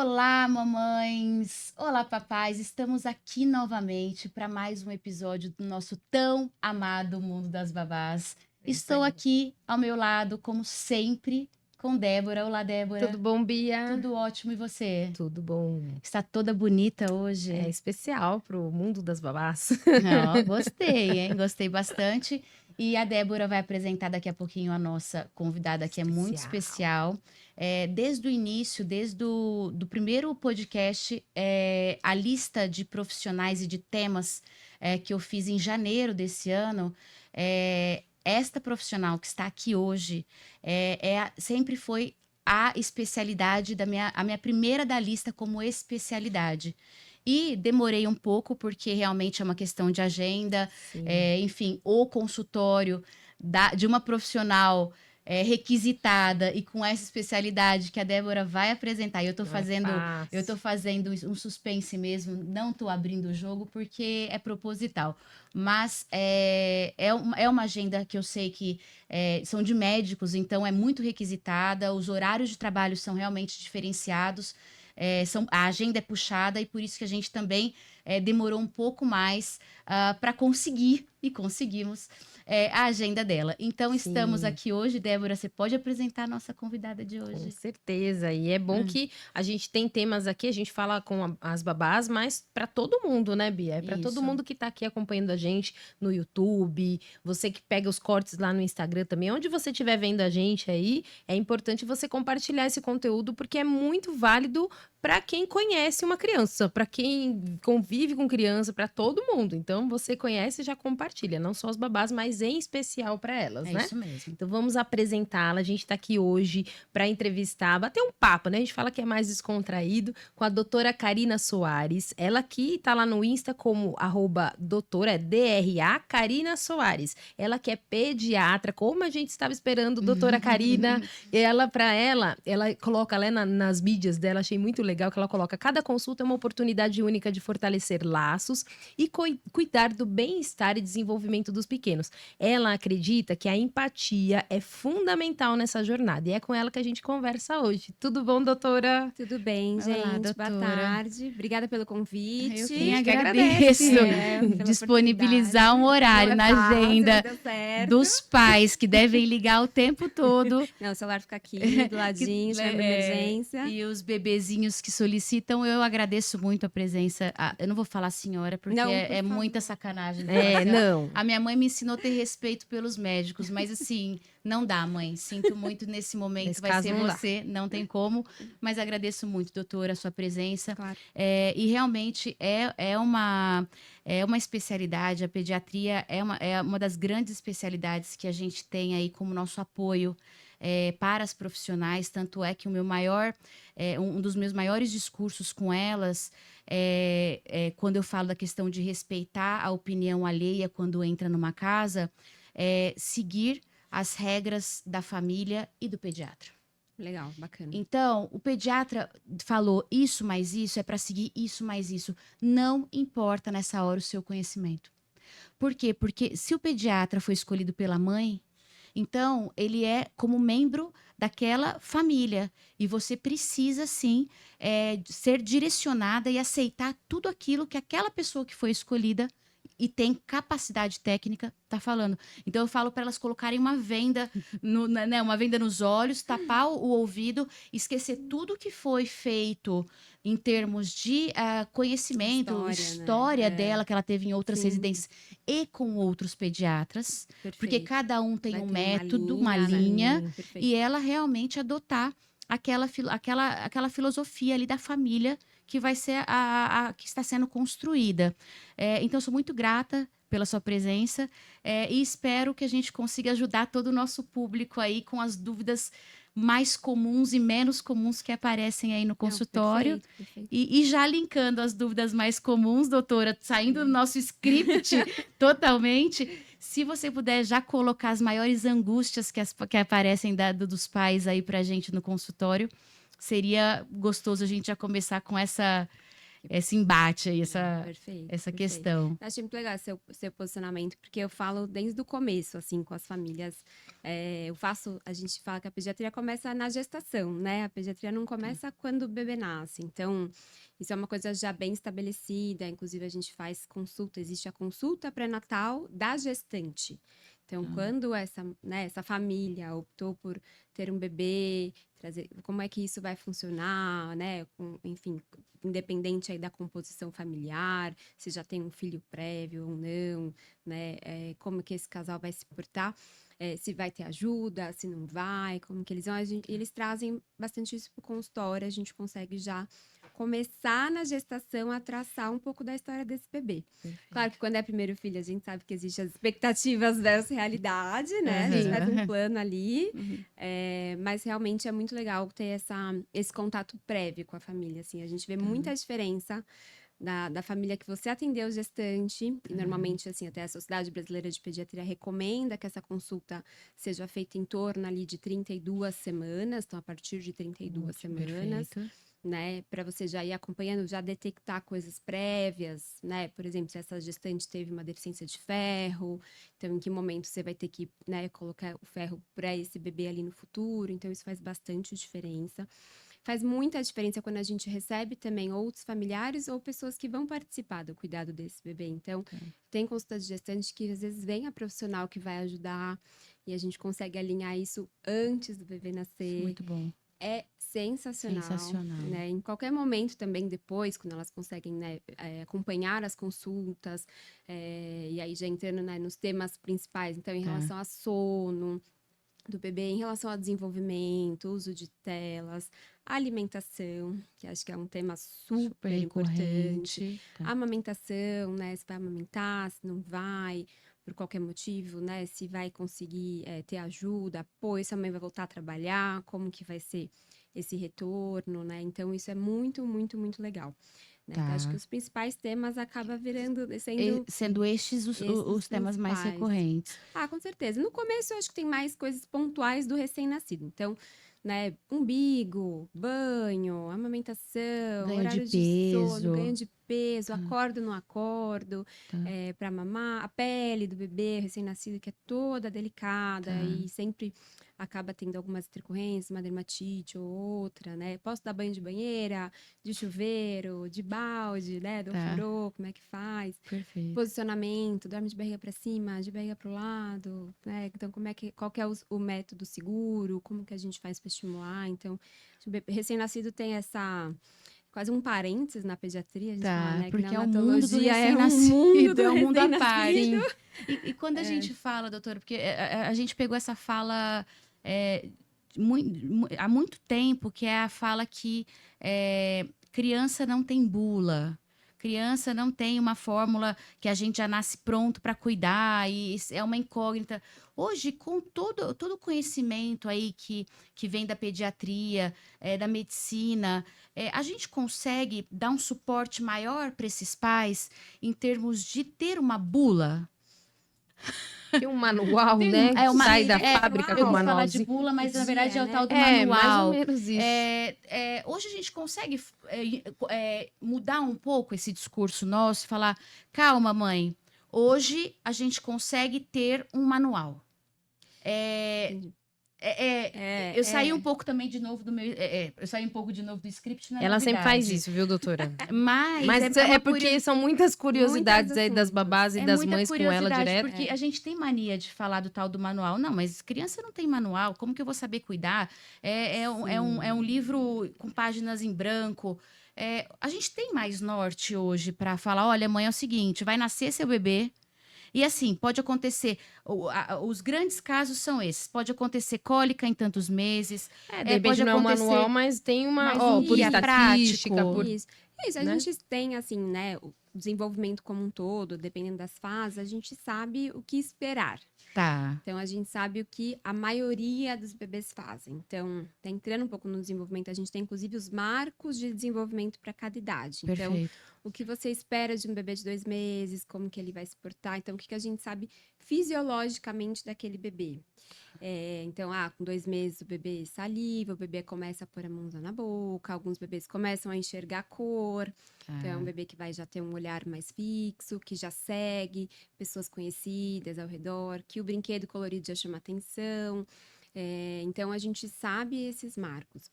Olá, mamães! Olá, papais! Estamos aqui novamente para mais um episódio do nosso tão amado Mundo das Babás. Estou aqui ao meu lado, como sempre, com Débora. Olá, Débora. Tudo bom, Bia? Tudo ótimo, e você? Tudo bom. Está toda bonita hoje. É especial pro mundo das babás. Ó, gostei, hein? Gostei bastante. E a Débora vai apresentar daqui a pouquinho a nossa convidada, que é muito especial. Desde o início, desde o do primeiro podcast, a lista de profissionais e de temas que eu fiz em janeiro desse ano, esta profissional que está aqui hoje sempre foi a especialidade a minha primeira da lista como especialidade. E demorei um pouco, porque realmente é uma questão de agenda, enfim, o consultório de uma profissional requisitada e com essa especialidade que a Débora vai apresentar. E eu tô fazendo um suspense mesmo, não tô abrindo o jogo porque é proposital. Mas é uma agenda que eu sei que são de médicos, então é muito requisitada, os horários de trabalho são realmente diferenciados. A agenda é puxada e por isso que a gente também demorou um pouco mais para conseguir, e conseguimos, a agenda dela. Então, estamos aqui hoje. Débora, você pode apresentar a nossa convidada de hoje? Com certeza. E é bom que a gente tem temas aqui, a gente fala com as babás, mas para todo mundo, né, Bia? É para todo mundo que tá aqui acompanhando a gente no YouTube, você que pega os cortes lá no Instagram também, onde você estiver vendo a gente aí, é importante você compartilhar esse conteúdo, porque é muito válido para quem conhece uma criança, para quem convive com criança, para todo mundo. Então, você conhece e já compartilha, não só as babás, mas em especial para elas, né? É isso mesmo. Então, vamos apresentá-la. A gente está aqui hoje para entrevistar, bater um papo, né? A gente fala que é mais descontraído, com a doutora Karina Soares. Ela que está lá no Insta como @doutora, DRA, Karina Soares. Ela que é pediatra, como a gente estava esperando, doutora Karina. Ela coloca lá nas mídias dela, achei muito legal que ela coloca: cada consulta é uma oportunidade única de fortalecer laços e cuidar do bem-estar e desenvolvimento dos pequenos. Ela acredita que a empatia é fundamental nessa jornada e é com ela que a gente conversa hoje. Tudo bom, doutora? Tudo bem, gente? Olá, doutora. Boa tarde. Obrigada pelo convite. Eu que agradeço disponibilizar um horário na agenda dos pais que devem ligar o tempo todo. Não, o celular fica aqui do ladinho, se é uma emergência. E os bebezinhos que solicitam, eu agradeço muito a presença. Eu não vou falar senhora, porque Não, é muita sacanagem. Não. A minha mãe me ensinou a ter respeito pelos médicos, mas assim, não dá, mãe. Sinto muito nesse momento, Nesse vai caso, ser não dá. você, não tem como. Mas agradeço muito, doutora, a sua presença. Claro. E realmente é uma especialidade, a pediatria é uma das grandes especialidades que a gente tem aí como nosso apoio para as profissionais. Tanto é que um dos meus maiores discursos com elas quando eu falo da questão de respeitar a opinião alheia quando entra numa casa, seguir as regras da família e do pediatra. Legal, bacana. Então, o pediatra falou isso mais isso, é para seguir isso mais isso. Não importa nessa hora o seu conhecimento. Por quê? Porque se o pediatra foi escolhido pela mãe, então ele é como membro daquela família. E você precisa, sim, ser direcionada e aceitar tudo aquilo que aquela pessoa que foi escolhida e tem capacidade técnica tá falando. Então eu falo para elas colocarem uma venda, uma venda nos olhos, tapar o ouvido, esquecer tudo que foi feito em termos de conhecimento, história dela que ela teve em outras residências e com outros pediatras, porque cada um tem um método, uma linha, e ela realmente adotar aquela filosofia ali da família que vai ser a que está sendo construída. Então, eu sou muito grata pela sua presença e espero que a gente consiga ajudar todo o nosso público aí com as dúvidas mais comuns e menos comuns que aparecem aí no consultório. Perfeito. E já linkando as dúvidas mais comuns, doutora, saindo do nosso script totalmente, se você puder já colocar as maiores angústias que aparecem dos pais aí pra gente no consultório, seria gostoso a gente já começar com esse embate aí, essa Perfeito. questão. Achei muito legal seu posicionamento, porque eu falo desde o começo, assim, com as famílias. A gente fala que a pediatria começa na gestação, né? A pediatria não começa quando o bebê nasce. Então, isso é uma coisa já bem estabelecida. Inclusive, a gente faz consulta, existe a consulta pré-natal da gestante. Então, quando essa família optou por ter um bebê, como é que isso vai funcionar, né? Enfim, independente aí da composição familiar, se já tem um filho prévio ou não, né? Como que esse casal vai se portar, se vai ter ajuda, se não vai, como que eles vão. Eles trazem bastante isso para o consultório, a gente consegue já começar na gestação a traçar um pouco da história desse bebê. Perfeito. Claro que quando é primeiro filho, a gente sabe que existem as expectativas versus realidade, né? A gente faz um plano ali, mas realmente é muito legal ter esse contato prévio com a família, assim. A gente vê muita diferença da família que você atendeu gestante, e normalmente, assim, até a Sociedade Brasileira de Pediatria recomenda que essa consulta seja feita em torno ali de 32 semanas, então a partir de 32 semanas. Perfeito. Né, para você já ir acompanhando, já detectar coisas prévias, né, por exemplo, se essa gestante teve uma deficiência de ferro, então em que momento você vai ter que, né, colocar o ferro para esse bebê ali no futuro, então isso faz bastante diferença. Faz muita diferença quando a gente recebe também outros familiares ou pessoas que vão participar do cuidado desse bebê. Então, tem consulta de gestante que às vezes vem a profissional que vai ajudar e a gente consegue alinhar isso antes do bebê nascer. Muito bom. É sensacional. Sensacional. Né? Em qualquer momento também depois, quando elas conseguem, né, acompanhar as consultas, e aí já entrando, né, nos temas principais, então em relação a sono do bebê, em relação ao desenvolvimento, uso de telas, alimentação, que acho que é um tema super importante. Amamentação, né, se vai amamentar, se não vai, por qualquer motivo, né, se vai conseguir ter ajuda, apoio, se a mãe vai voltar a trabalhar, como que vai ser esse retorno, né, então isso é muito, muito, muito legal. Né? Então, acho que os principais temas acabam sendo estes os temas mais recorrentes. Com certeza. No começo, eu acho que tem mais coisas pontuais do recém-nascido. Então, né, umbigo, banho, amamentação, horário de sono, ganho de peso, acordo, não acordo, para mamar, a pele do bebê recém-nascido, que é toda delicada e sempre acaba tendo algumas intercorrências, uma dermatite ou outra, né? Posso dar banho de banheira, de chuveiro, de balde, né? Do ofurô, como é que faz? Perfeito. Posicionamento, dorme de barriga para cima, de barriga para o lado, né? Então, qual que é o método seguro? Como que a gente faz para estimular? Então, recém-nascido tem quase um parênteses na pediatria, a gente fala, né? Porque que na é o mundo do recém-nascido, é um mundo à parte. E quando a É. gente fala, doutora, porque a gente pegou essa fala há muito tempo, que é a fala que criança não tem bula. Criança não tem uma fórmula que a gente já nasce pronto para cuidar, e é uma incógnita. Hoje, com todo o conhecimento aí que vem da pediatria, da medicina, a gente consegue dar um suporte maior para esses pais em termos de ter uma bula? Tem um manual, né? Sai da fábrica com o manual. Falar de bula, mas na verdade é o tal do manual. mais ou menos isso. Hoje a gente consegue mudar um pouco esse discurso nosso e falar, calma, mãe, hoje a gente consegue ter um manual. Eu saí um pouco também de novo do meu. Eu saí um pouco de novo do script. Ela sempre faz isso, viu, doutora? Mas porque são muitas curiosidades aí das babás e das mães com ela direto. Porque a gente tem mania de falar do tal do manual. Não, mas criança não tem manual. Como que eu vou saber cuidar? É um livro com páginas em branco. A gente tem mais norte hoje para falar: olha, mãe, é o seguinte, vai nascer seu bebê. E assim, pode acontecer, os grandes casos são esses, pode acontecer cólica em tantos meses. De repente não é um manual, mas tem por estatística. Isso, a gente tem, assim, né, o desenvolvimento como um todo, dependendo das fases, a gente sabe o que esperar. Então, a gente sabe o que a maioria dos bebês fazem. Então, entrando um pouco no desenvolvimento, a gente tem, inclusive, os marcos de desenvolvimento para cada idade. Perfeito. Então, o que você espera de um bebê de 2 meses, como que ele vai se portar. Então, o que a gente sabe fisiologicamente daquele bebê. Então, com 2 meses o bebê saliva, o bebê começa a pôr a mãozinha na boca, alguns bebês começam a enxergar a cor. Então, é um bebê que vai já ter um olhar mais fixo, que já segue pessoas conhecidas ao redor, que o brinquedo colorido já chama atenção. Então, a gente sabe esses marcos.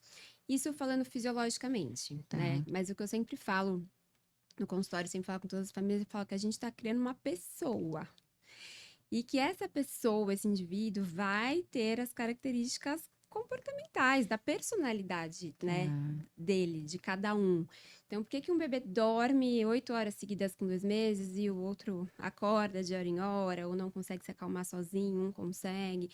Isso falando fisiologicamente, né? Mas o que eu sempre falo no consultório, sempre falo com todas as famílias, eu falo que a gente está criando uma pessoa. E que essa pessoa, esse indivíduo, vai ter as características comportamentais, da personalidade, né, dele, de cada um. Então, por que um bebê dorme 8 horas seguidas com 2 meses e o outro acorda de hora em hora, ou não consegue se acalmar sozinho, um consegue?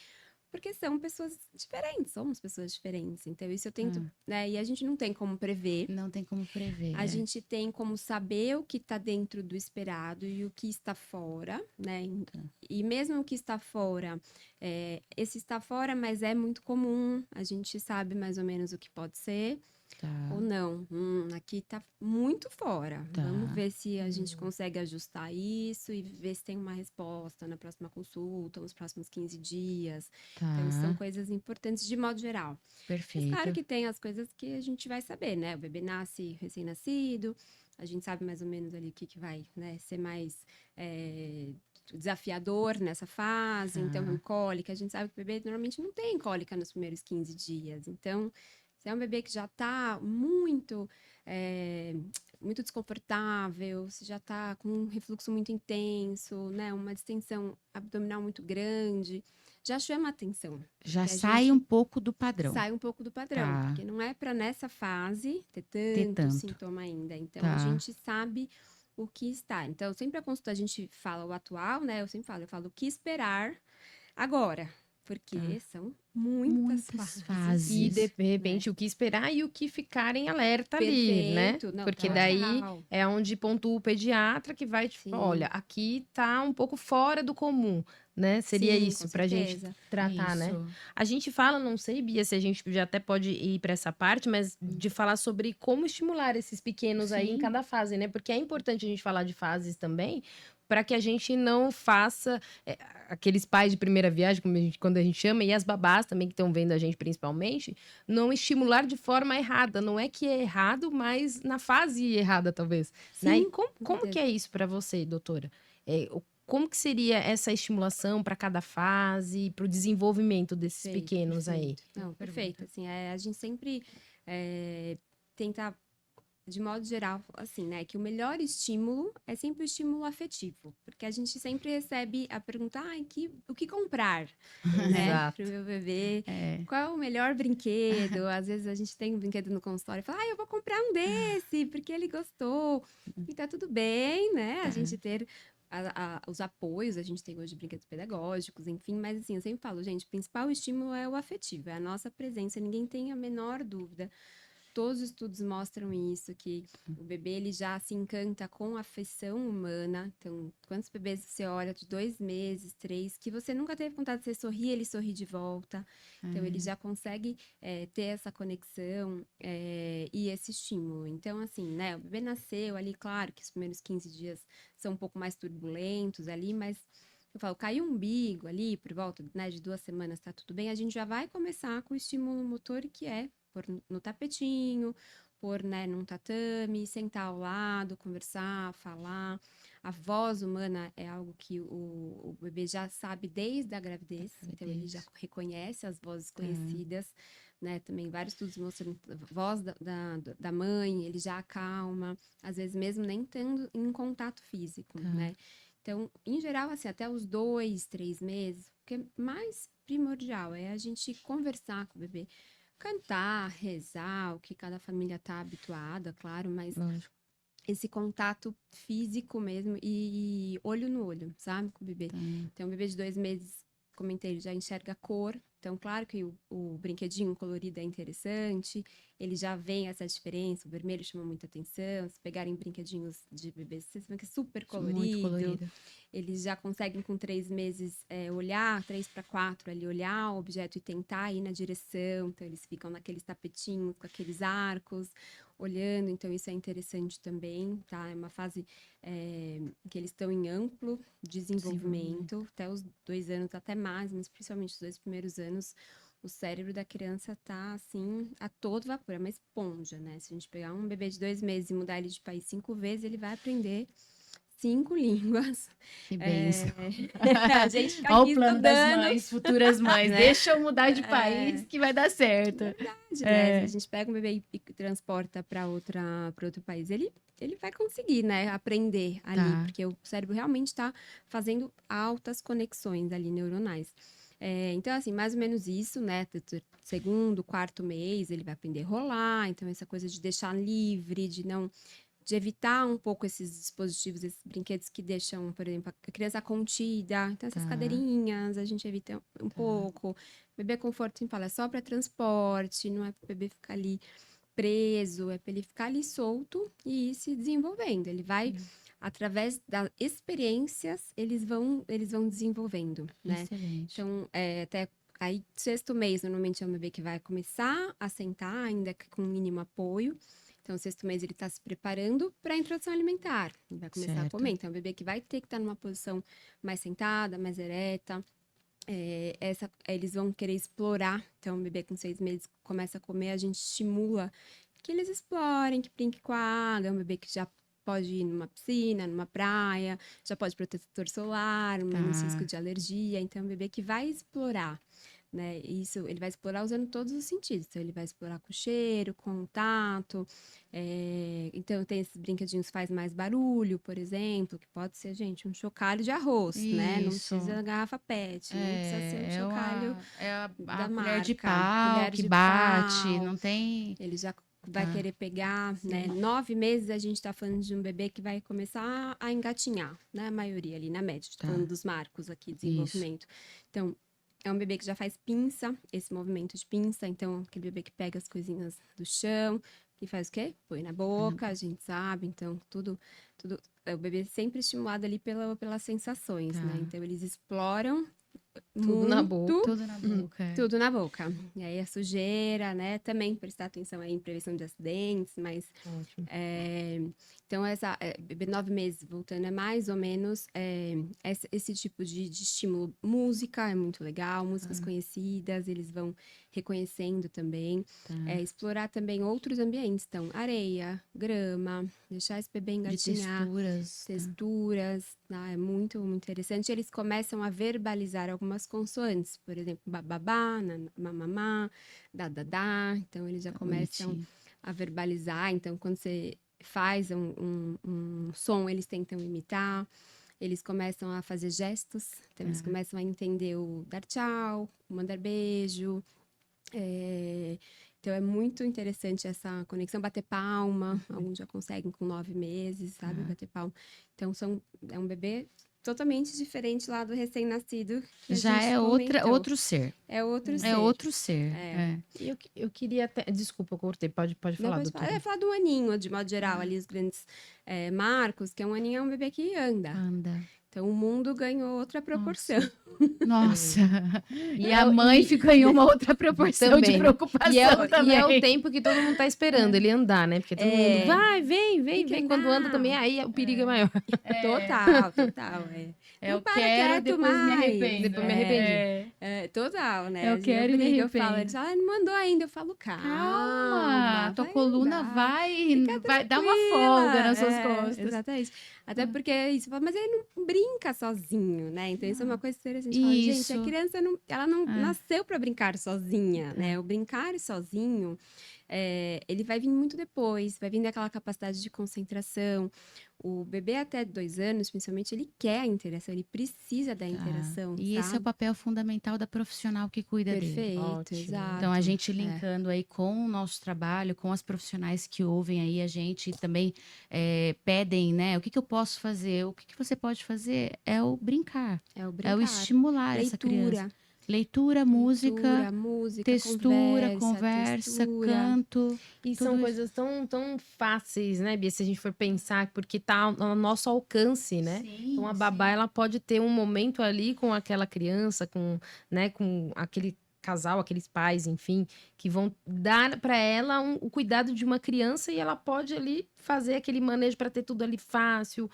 Porque são pessoas diferentes, somos pessoas diferentes. Então, isso eu tento, né? E a gente não tem como prever. Não tem como prever. A gente tem como saber o que está dentro do esperado e o que está fora, né? E mesmo o que está fora, esse está fora, mas é muito comum. A gente sabe mais ou menos o que pode ser. Ou não, aqui tá muito fora. Vamos ver se a gente consegue ajustar isso e ver se tem uma resposta na próxima consulta, nos próximos 15 dias. Então, são coisas importantes de modo geral. Perfeito. Mas claro que tem as coisas que a gente vai saber, né? O bebê nasce recém-nascido, a gente sabe mais ou menos ali o que vai, né, ser mais desafiador nessa fase. Então, cólica, a gente sabe que o bebê normalmente não tem cólica nos primeiros 15 dias. Então, se é um bebê que já está muito desconfortável, se já está com um refluxo muito intenso, né, uma distensão abdominal muito grande, já chama atenção. Já sai um pouco do padrão. Sai um pouco do padrão, porque não é para nessa fase ter tanto sintoma ainda. Então, a gente sabe o que está. Então, sempre a consulta a gente fala o atual, né? Eu falo o que esperar agora. Porque são muitas fases. E, de repente, o que esperar e o que ficar em alerta ali, né? Não, porque daí é onde pontua o pediatra que vai, tipo, olha, aqui tá um pouco fora do comum, né? Seria isso pra gente tratar, né? A gente fala, não sei, Bia, se a gente já até pode ir para essa parte, mas de falar sobre como estimular esses pequenos aí em cada fase, né? Porque é importante a gente falar de fases também, para que a gente não faça aqueles pais de primeira viagem, quando a gente chama, e as babás também que estão vendo a gente principalmente, não estimular de forma errada. Não é que é errado, mas na fase errada, talvez. Sim, né? E como que é isso para você, doutora? Como que seria essa estimulação para cada fase, para o desenvolvimento desses pequenos aí? Não, perfeito. Assim, a gente sempre tenta, de modo geral, assim, né, que o melhor estímulo é sempre o estímulo afetivo, porque a gente sempre recebe a pergunta, o que comprar, né, pro meu bebê, qual é o melhor brinquedo? Às vezes a gente tem um brinquedo no consultório e fala, eu vou comprar um desse, porque ele gostou, e tá tudo bem, né, a gente ter os apoios, a gente tem hoje brinquedos pedagógicos, enfim, mas assim, eu sempre falo, gente, o principal estímulo é o afetivo, é a nossa presença, ninguém tem a menor dúvida. Todos os estudos mostram isso, que o bebê ele já se encanta com a afeição humana. Então, quantos bebês você olha de 2 meses, 3, que você nunca teve vontade de você sorrir, ele sorri de volta. Então, ele já consegue ter essa conexão e esse estímulo. Então, assim, né, o bebê nasceu ali, claro que os primeiros 15 dias são um pouco mais turbulentos ali, mas eu falo, caiu um umbigo ali, por volta, né, de 2 semanas, tá tudo bem, a gente já vai começar com o estímulo motor, que é pôr no tapetinho, pôr, né, num tatame, sentar ao lado, conversar, falar. A voz humana é algo que o bebê já sabe desde a gravidez, então ele já reconhece as vozes conhecidas, né? Também vários estudos mostram a voz da mãe, ele já acalma, às vezes mesmo nem tendo em contato físico, né? Então, em geral, assim, até os 2, 3 meses, o que é mais primordial é a gente conversar com o bebê, cantar, rezar, o que cada família está habituada, claro, mas esse contato físico mesmo e olho no olho, sabe, com o bebê. Então, o bebê de 2 meses, comentei, ele já enxerga a cor. Então, claro que o brinquedinho colorido é interessante, ele já vê essa diferença, o vermelho chama muita atenção, se pegarem brinquedinhos de bebês, vocês vão ver que é super colorido. Muito colorido. Eles já conseguem com 3 meses olhar, 3 para 4 ali, olhar o objeto e tentar ir na direção, então eles ficam naqueles tapetinhos, com aqueles arcos. olhando, então isso é interessante também, tá? É uma fase que eles estão em amplo desenvolvimento, até os 2 anos, até mais, mas principalmente os 2 primeiros anos, o cérebro da criança tá, assim, a todo vapor, é uma esponja, né? Se a gente pegar um bebê de 2 meses e mudar ele de país 5 vezes, ele vai aprender 5 línguas. Que bênção. A gente fica Olha aqui o plano das estudando. mães, futuras mães. Né? Deixa eu mudar de país que vai dar certo. Verdade, né? Se a gente pega um bebê e transporta para outro país, ele vai conseguir, né, aprender ali, Tá. porque o cérebro realmente está fazendo altas conexões ali neuronais. Então, assim, mais ou menos isso, né? Segundo, quarto mês, ele vai aprender a rolar. Então, essa coisa de deixar livre, de evitar um pouco esses dispositivos, esses brinquedos que deixam, por exemplo, a criança contida. Então, essas Tá. cadeirinhas, a gente evita um pouco. Bebê conforto, sempre fala, é só para transporte, não é para o bebê ficar ali preso, é para ele ficar ali solto e ir se desenvolvendo. Ele vai, através das experiências, eles vão desenvolvendo, né? Excelente. Então, até aí, 6º mês, normalmente é um bebê que vai começar a sentar, ainda que com mínimo apoio. Então, 6º mês, ele está se preparando para a introdução alimentar. Ele vai começar a Certo. comer. Então, é um bebê que vai ter que estar numa posição mais sentada, mais ereta. Eles vão querer explorar. Então, o bebê com 6 meses começa a comer, a gente estimula que eles explorem, que brinque com a água. É um bebê que já pode ir numa piscina, numa praia, já pode protetor solar, menos risco de alergia. Então, é um bebê que vai explorar, né? Isso, ele vai explorar usando todos os sentidos. Então, ele vai explorar com cheiro, com tato. Então, tem esses brinquedinhos que faz mais barulho, por exemplo, que pode ser, gente, um chocalho de arroz, né? Não Isso. precisa garrafa PET, não precisa ser um chocalho a da colher de marca. pau Colher que de bate, pau. não tem... Ele já vai Tá. querer pegar, né? 9 meses a gente tá falando de um bebê que vai começar a engatinhar, né? A maioria ali, na média. Tô falando dos marcos aqui, desenvolvimento. Então, é um bebê que já faz pinça, esse movimento de pinça. Então, aquele bebê que pega as coisinhas do chão, que faz o quê? Põe na boca, a gente sabe. Então, tudo o bebê sempre estimulado ali pelas sensações, né? Então, eles exploram Tudo na boca. Tudo na boca. tudo na boca. E aí a sujeira, né? Também prestar atenção aí em prevenção de acidentes, mas Ótimo. então bebê 9 meses voltando é mais ou menos esse tipo de estímulo. Música é muito legal, músicas conhecidas, eles vão reconhecendo também. Explorar também outros ambientes, então areia, grama, deixar esse bebê De engatinhar. texturas. Texturas, é muito, muito interessante. Eles começam a verbalizar algumas consoantes, por exemplo, bababá, mamamá, dadadá. Então, eles já começam Bonitinho. a verbalizar. Então, quando você faz um som, eles tentam imitar. Eles começam a fazer gestos. Então, eles começam a entender o dar tchau, o mandar beijo. Então, é muito interessante essa conexão. Bater palma, alguns já conseguem com 9 meses, sabe? Bater palma. Então, é um bebê totalmente diferente lá do recém-nascido. Que a Já gente é comentou. outro ser. É outro ser. É outro ser. E eu queria até... Desculpa, eu cortei. Pode Não, falar, pode doutora. falar. Falar do aninho, de modo geral, ali os grandes marcos, que um aninho é um bebê que anda. Anda. Então, o mundo ganhou outra proporção. Nossa. E a mãe fica em uma outra proporção de Também. preocupação também. E é o tempo que todo mundo tá esperando ele andar, né? Porque todo mundo vai, vem. que Quando andar. anda também, aí o perigo é maior. Total. Eu Não para quero, quieto depois me mais. arrependo. Depois me arrependi. Total, né? Eu quero e me eu falo, arrependo. eles falam, não mandou ainda. Eu falo, Calma, tua vai coluna andar. vai dar uma Tranquila. folga nas suas costas. Exatamente. Até porque isso, fala, mas ele não brinca sozinho, né? Então, isso é uma coisa interessante. A gente fala, gente, Isso. a criança ela não nasceu para brincar sozinha, né? O brincar sozinho, ele vai vir muito depois, vai vir daquela capacidade de concentração. O bebê até 2 anos, principalmente, ele quer a interação, ele precisa da interação, E esse é o sabe? papel fundamental da profissional que cuida dele. Perfeito, Ótimo. exato. Então, a gente linkando aí com o nosso trabalho, com as profissionais que ouvem aí a gente e também pedem, né? O que eu posso fazer? O que você pode fazer? É o brincar. É o É brincar. o estimular essa criança. Leitura, música, textura, conversa, textura. canto. E tudo são isso. coisas tão fáceis, né, Bia? Se a gente for pensar, porque tá ao nosso alcance, né? Sim, Então, a babá, ela pode ter um momento ali com aquela criança, com aquele casal, aqueles pais, enfim, que vão dar para ela o cuidado de uma criança e ela pode ali fazer aquele manejo para ter tudo ali fácil,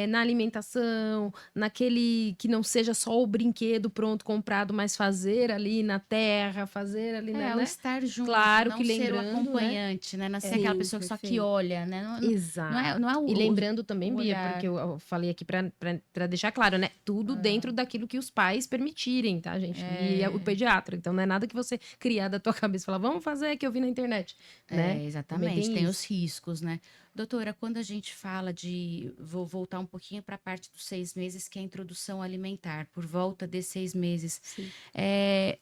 na alimentação, naquele que não seja só o brinquedo pronto, comprado, mas fazer ali na terra, fazer ali, O estar junto, Claro não que ser o lembrando, né? acompanhante, né? Não ser aquela Sim, pessoa que só que perfeito. olha, né? Exato. Não é E lembrando também, o Bia, olhar. porque eu falei aqui para deixar claro, né? Tudo dentro daquilo que os pais permitirem, tá, gente? E é o pediatra. Então não é nada que você criar da tua cabeça e falar, vamos fazer que eu vi na internet, né? Também Exatamente, tem isso. os riscos, né? Doutora, quando a gente fala vou voltar um pouquinho para a parte dos 6 meses, que é a introdução alimentar, por volta de 6 meses. Sim.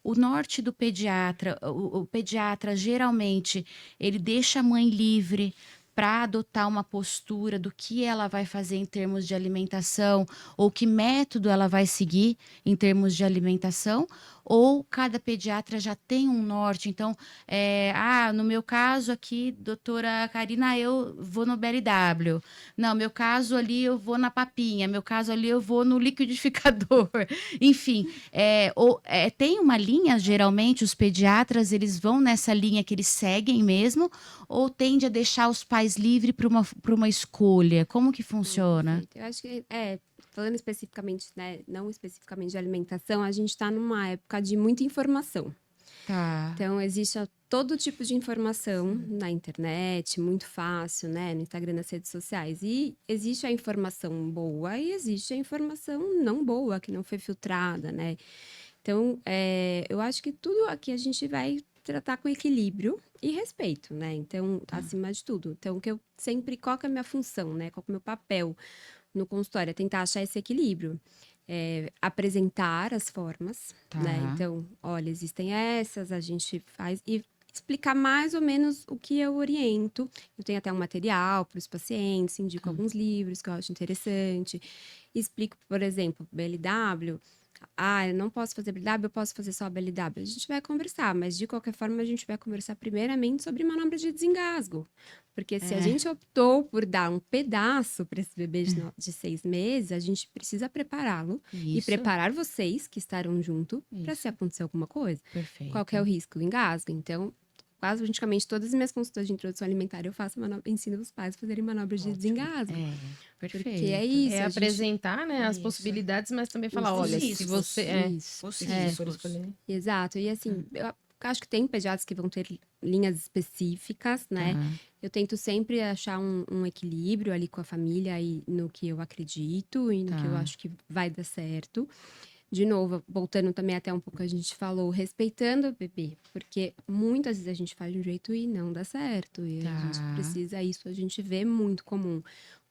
O norte do pediatra, o pediatra geralmente, ele deixa a mãe livre para adotar uma postura do que ela vai fazer em termos de alimentação, ou que método ela vai seguir em termos de alimentação, ou cada pediatra já tem um norte. Então, no meu caso aqui, doutora Karina, eu vou no BLW. Não, meu caso ali eu vou na papinha, meu caso ali eu vou no liquidificador. Enfim, tem uma linha, geralmente os pediatras, eles vão nessa linha que eles seguem mesmo, ou tende a deixar os pais livres para uma escolha? Como que funciona? Perfeito. Eu acho que, falando especificamente, né, não especificamente de alimentação, a gente está numa época de muita informação. Tá. Então, existe todo tipo de informação na internet, muito fácil, né? No Instagram, nas redes sociais. E existe a informação boa e existe a informação não boa, que não foi filtrada, né? Então, eu acho que tudo aqui a gente vai tratar com equilíbrio e respeito, né? Então, acima de tudo. Então, qual que é a minha função, né? Qual que é o meu papel no consultório? É tentar achar esse equilíbrio. Apresentar as formas, né? Então, olha, existem essas, a gente faz e explicar mais ou menos o que eu oriento. Eu tenho até um material para os pacientes, indico alguns livros que eu acho interessante. Explico, por exemplo, BLW. Eu não posso fazer BLW, eu posso fazer só BLW. A gente vai conversar, mas de qualquer forma a gente vai conversar primeiramente sobre manobra de desengasgo. Porque se a gente optou por dar um pedaço para esse bebê de 6 meses, a gente precisa prepará-lo e preparar vocês que estarão junto para se acontecer alguma coisa. Perfeito. Qual que é o risco? O engasgo. Então, quase praticamente todas as minhas consultas de introdução alimentar, eu ensino os pais a fazerem manobras de desengasgo. Perfeito. Porque é isso. Apresentar, né, as possibilidades, mas também falar, olha, se você... Os riscos. por escolher. Exato. E assim, eu acho que tem pediatras que vão ter linhas específicas, né? Eu tento sempre achar um equilíbrio ali com a família e no que eu acredito e no que eu acho que vai dar certo. De novo, voltando também até um pouco a gente falou, respeitando o bebê, porque muitas vezes a gente faz de um jeito e não dá certo. E a gente precisa, isso a gente vê muito comum.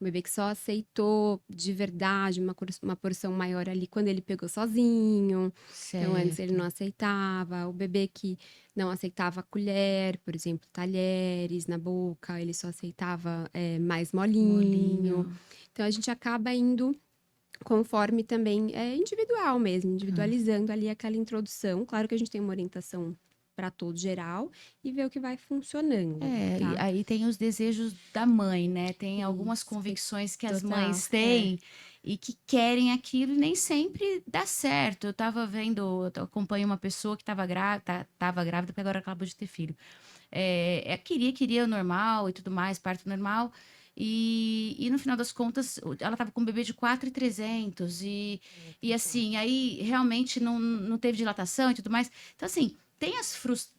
Um bebê que só aceitou de verdade uma porção maior ali quando ele pegou sozinho. Certo. Então, antes ele não aceitava. O bebê que não aceitava a colher, por exemplo, talheres na boca, ele só aceitava mais molinho. Então, a gente acaba indo conforme também individual mesmo, individualizando ali aquela introdução. Claro que a gente tem uma orientação para todo geral e ver o que vai funcionando. E aí tem os desejos da mãe, né? Tem algumas convicções que as mães têm e que querem aquilo e nem sempre dá certo. Eu acompanho uma pessoa que estava grávida, porque agora acabou de ter filho. Queria o normal e tudo mais, parto normal. E no final das contas, ela estava com um bebê de 4.300 e assim, aí realmente não teve dilatação e tudo mais. Então, assim,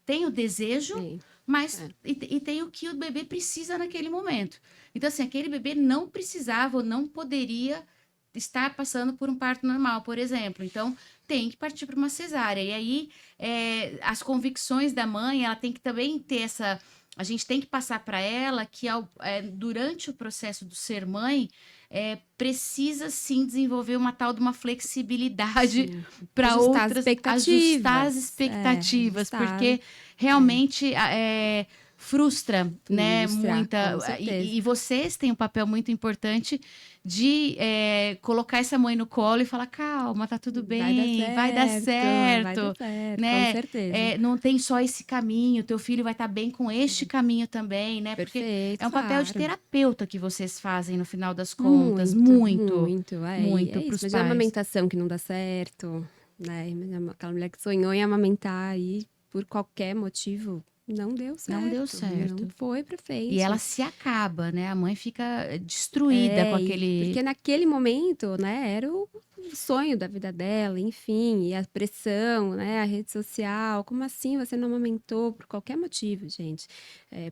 tem o desejo, mas e tem o que o bebê precisa naquele momento. Então, assim, aquele bebê não precisava ou não poderia estar passando por um parto normal, por exemplo. Então, tem que partir para uma cesárea. E aí, as convicções da mãe, ela tem que também ter essa... A gente tem que passar para ela que durante o processo do ser mãe, precisa sim desenvolver uma tal de uma flexibilidade para outras, ajustar as expectativas, porque realmente frustra, né? Muita. E vocês têm um papel muito importante de colocar essa mãe no colo e falar, calma, tá tudo bem, vai dar certo, né? Com certeza. Não tem só esse caminho, teu filho vai estar bem com este caminho também, né? Porque Perfeito, é um papel de claro. terapeuta que vocês fazem no final das contas, muito É para os isso, mas pais. a amamentação que não dá certo, né? Aquela mulher que sonhou em amamentar e por qualquer motivo não deu certo. Não deu certo. Não foi pra frente. E ela se acaba, né? A mãe fica destruída com aquele... Porque naquele momento, né, era o sonho da vida dela, enfim, e a pressão, né, a rede social, como assim você não amamentou por qualquer motivo, gente?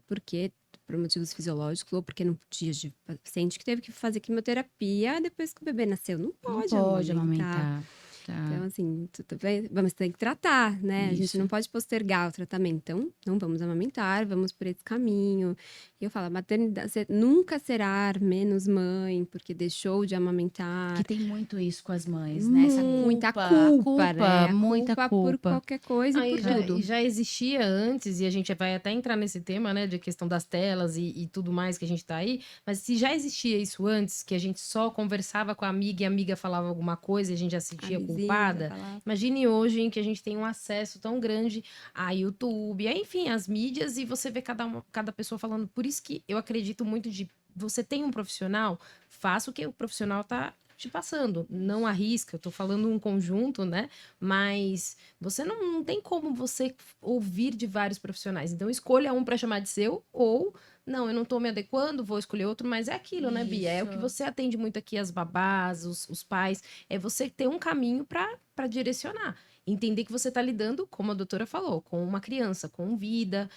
Porque por motivos fisiológicos ou porque não podia, de paciente que teve que fazer quimioterapia depois que o bebê nasceu, não pode amamentar. Tá. Então, assim, tudo bem, vamos ter que tratar, né? A gente Isso. não pode postergar o tratamento. Então, não vamos amamentar, vamos por esse caminho. E eu falo, a maternidade, você nunca será menos mãe porque deixou de amamentar. Que tem muito isso com as mães, né? Essa Muita culpa, culpa, né? A muita culpa culpa. por qualquer coisa e por tudo. Já existia antes, e a gente vai até entrar nesse tema, né, de questão das telas e tudo mais que a gente tá aí, mas se já existia isso antes, que a gente só conversava com a amiga e a amiga falava alguma coisa e a gente já se sentia culpada, imagine hoje em que a gente tem um acesso tão grande a YouTube, enfim, as mídias, e você vê cada pessoa falando. Por isso que eu acredito muito de você tem um profissional, faça o que o profissional tá te passando, não arrisca, eu tô falando um conjunto, né? Mas você não tem como você ouvir de vários profissionais. Então, escolha um para chamar de seu, ou não, eu não tô me adequando, vou escolher outro, mas é aquilo, né, Bia? É o que você atende muito aqui, as babás, os pais, é você ter um caminho para direcionar. Entender que você está lidando, como a doutora falou, com uma criança, com vida,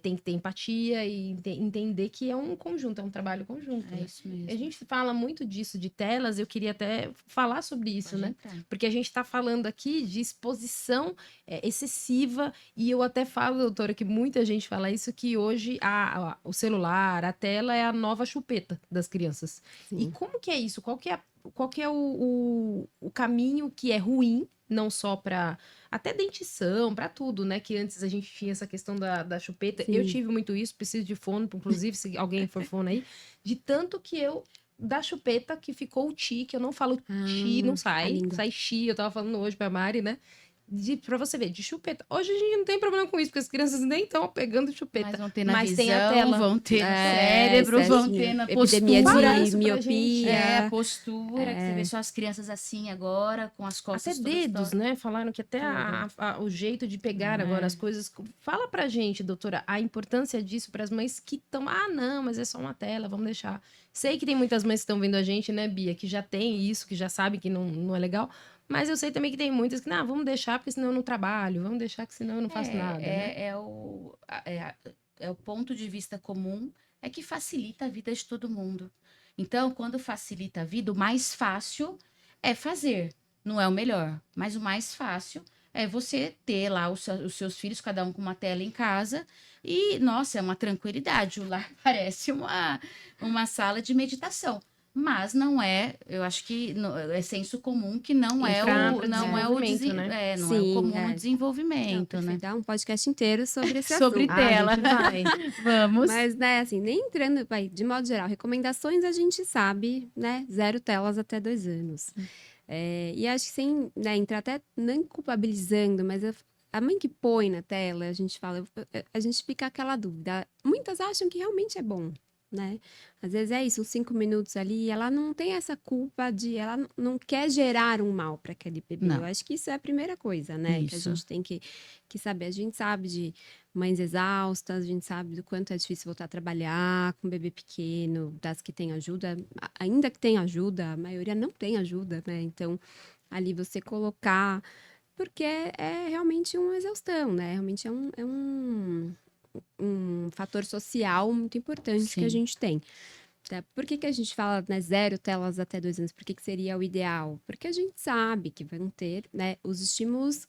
tem que ter empatia e entender que é um conjunto, é um trabalho conjunto. É né? isso mesmo. A gente fala muito disso de telas, eu queria até falar sobre isso, né? Porque a gente está falando aqui de exposição excessiva, e eu até falo, doutora, que muita gente fala isso, que hoje o celular, a tela é a nova chupeta das crianças. Sim. E como que é isso? Qual que é o caminho que é ruim, não só para até dentição, para tudo, né? Que antes a gente tinha essa questão da chupeta. Sim. Eu tive muito isso, preciso de fono, inclusive, se alguém for fono aí, de tanto que da chupeta que ficou o ti, que eu não falo ti, não sai chi, eu tava falando hoje pra Mari, né? Pra você ver, de chupeta. Hoje a gente não tem problema com isso, porque as crianças nem estão pegando chupeta. Mas vão ter na Mas visão, tem a tela. vão ter no cérebro, vão ter na epidemia postura. de miopia. A postura, que você vê só as crianças assim agora, com as costas até dedos, né? Falaram que até o jeito de pegar agora as coisas. Fala pra gente, doutora, a importância disso para as mães que estão... Ah, não, mas é só uma tela, vamos deixar. Sei que tem muitas mães que estão vendo a gente, né, Bia, que já tem isso, que já sabem que não é legal. Mas eu sei também que tem muitas que, vamos deixar, porque senão eu não trabalho. Vamos deixar, que senão eu não faço nada, né? É o ponto de vista comum, é que facilita a vida de todo mundo. Então, quando facilita a vida, o mais fácil é fazer. Não é o melhor, mas o mais fácil é você ter lá os seus filhos, cada um com uma tela em casa. E, nossa, é uma tranquilidade. O lar parece uma sala de meditação. Mas não é, eu acho que é senso comum que não é o desenvolvimento, né? não é o comum no desenvolvimento, né? Dar um podcast inteiro sobre esse Sobre assunto. tela. Vamos. Mas, né, assim, nem entrando, de modo geral, recomendações a gente sabe, né? 0 telas até 2 anos. E acho que sem, né, entrar até nem culpabilizando, mas a mãe que põe na tela, a gente fica aquela dúvida. Muitas acham que realmente é bom. Né? Às vezes é isso, uns 5 minutos ali, ela não tem essa culpa ela não quer gerar um mal para aquele bebê. Não. Eu acho que isso é a primeira coisa, né? Isso. Que a gente tem que saber. A gente sabe de mães exaustas, a gente sabe do quanto é difícil voltar a trabalhar com um bebê pequeno, das que têm ajuda, ainda que tenha ajuda, a maioria não tem ajuda, né? Então, ali você colocar, porque é realmente uma exaustão, né? Realmente é um fator social muito importante que a gente tem. Tá? Por que a gente fala, né, 0 telas até 2 anos? Por que seria o ideal? Porque a gente sabe que vão ter, né, os estímulos,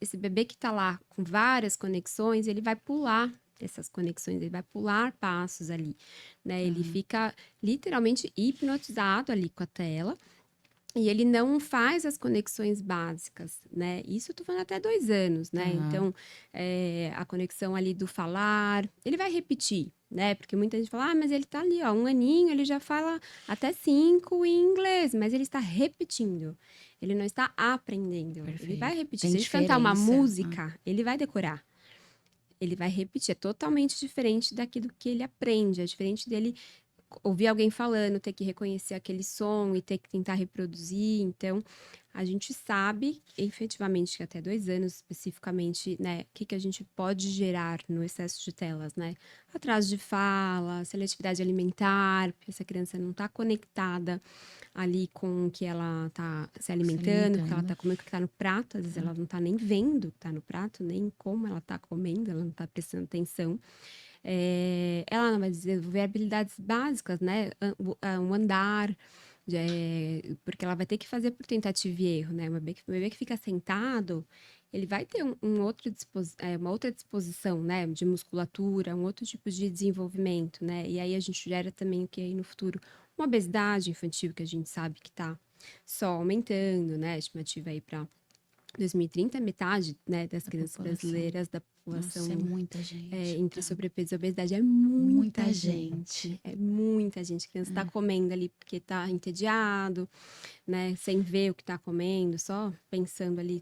esse bebê que está lá com várias conexões, ele vai pular essas conexões, ele vai pular passos ali, né? Ele fica literalmente hipnotizado ali com a tela. E ele não faz as conexões básicas, né? Isso eu tô falando até 2 anos, né? Então, a conexão ali do falar, ele vai repetir, né? Porque muita gente fala, mas ele tá ali, ó, 1 aninho, ele já fala até 5 em inglês, mas ele está repetindo. Ele não está aprendendo. Perfeito. Ele vai repetir. Tem Se a gente cantar uma diferença. música, ele vai decorar. Ele vai repetir. É totalmente diferente daquilo que ele aprende. É diferente dele ouvir alguém falando, ter que reconhecer aquele som e ter que tentar reproduzir. Então, a gente sabe, efetivamente, que até 2 anos, especificamente, né, o que a gente pode gerar no excesso de telas, né? Atraso de fala, seletividade alimentar, porque essa criança não está conectada ali com o que ela está se alimentando, o que ela está comendo, o que está no prato. Às vezes ela não está nem vendo o que está no prato, nem como ela está comendo, ela não está prestando atenção. Ela não vai desenvolver habilidades básicas, né? Um andar, porque ela vai ter que fazer por tentativa e erro, né? O bebê que fica sentado, ele vai ter uma outra disposição, né? De musculatura, um outro tipo de desenvolvimento, né? E aí a gente gera também o que aí no futuro? Uma obesidade infantil, que a gente sabe que está só aumentando, né? A estimativa aí para 2030, metade, né, das crianças brasileiras, da população. Nossa, é muita gente. Entre sobrepeso e obesidade, é muita gente. É muita gente. A criança está comendo ali porque está entediado, né, sem ver o que está comendo, só pensando ali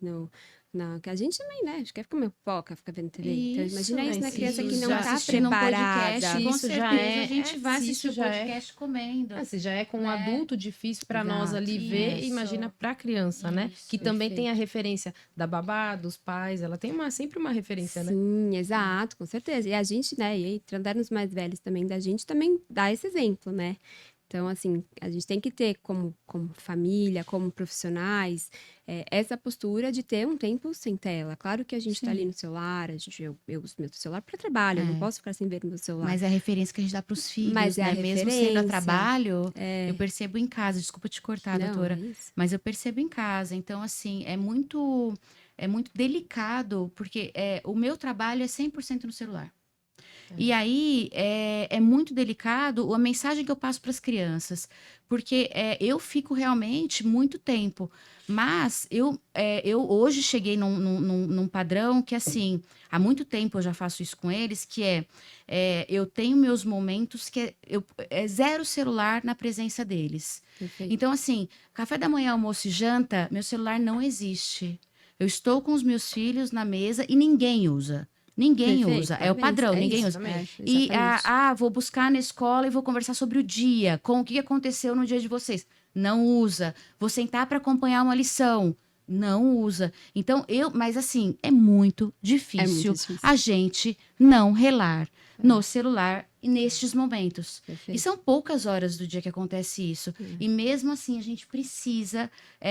que a gente também, né? Acho que quer comer pipoca, fica vendo TV. Então, imagina isso na criança que não está preparada. Com certeza a gente vai assistir o podcast comendo. Se já é com um adulto difícil para nós ali ver, imagina para a criança, né? Que também tem a referência da babá, dos pais, ela tem sempre uma referência, né? Sim, exato, com certeza. E a gente, né, e tratando nos mais velhos também da gente, também dá esse exemplo, né? Então, assim, a gente tem que ter como família, como profissionais, essa postura de ter um tempo sem tela. Claro que a gente está ali no celular, eu uso meu celular para trabalho, eu não posso ficar sem ver no meu celular. Mas é a referência que a gente dá para os filhos, mas né? Mesmo sendo a trabalho, eu percebo em casa. Desculpa te cortar, doutora, mas eu percebo em casa. Então, assim, é muito delicado, porque o meu trabalho é 100% no celular. E aí, é muito delicado a mensagem que eu passo para as crianças, porque eu fico realmente muito tempo. Mas eu hoje cheguei num padrão que, assim, há muito tempo eu já faço isso com eles, que eu tenho meus momentos que é zero celular na presença deles. Perfeito. Então, assim, café da manhã, almoço e janta, meu celular não existe. Eu estou com os meus filhos na mesa e ninguém usa. Ninguém usa, é o padrão, ninguém usa. E vou buscar na escola e vou conversar sobre o dia, com o que aconteceu no dia de vocês. Não usa. Vou sentar para acompanhar uma lição. Não usa. Então, mas assim, é muito difícil a gente não relar no celular nestes momentos. Perfeito. E são poucas horas do dia que acontece isso. E mesmo assim, a gente precisa...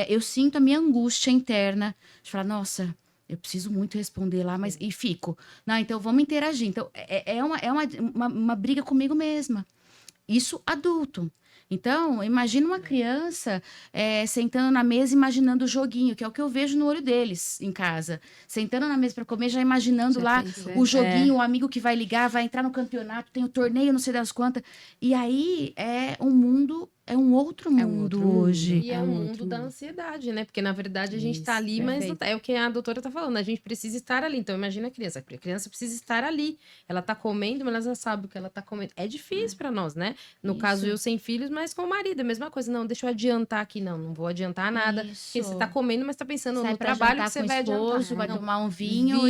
eu sinto a minha angústia interna de falar, nossa... Eu preciso muito responder lá, mas... E fico. Não, então vamos interagir. Então, é uma briga comigo mesma. Isso adulto. Então, imagina uma criança sentando na mesa imaginando o joguinho, que é o que eu vejo no olho deles em casa. Sentando na mesa para comer, já imaginando o joguinho, o amigo que vai ligar, vai entrar no campeonato, tem o torneio, não sei das quantas. E aí é um outro mundo hoje. E é um mundo da ansiedade, né? Porque, na verdade, a gente tá ali, mas não tá. É o que a doutora tá falando, a gente precisa estar ali. Então, imagina a criança precisa estar ali. Ela tá comendo, mas ela já sabe o que ela tá comendo. É difícil para nós, né? No caso, eu sem filhos, mas com o marido, a mesma coisa. Não, deixa eu adiantar aqui. Não vou adiantar nada. Porque você tá comendo, mas tá pensando no trabalho que você vai adiantar. Vai tomar um vinho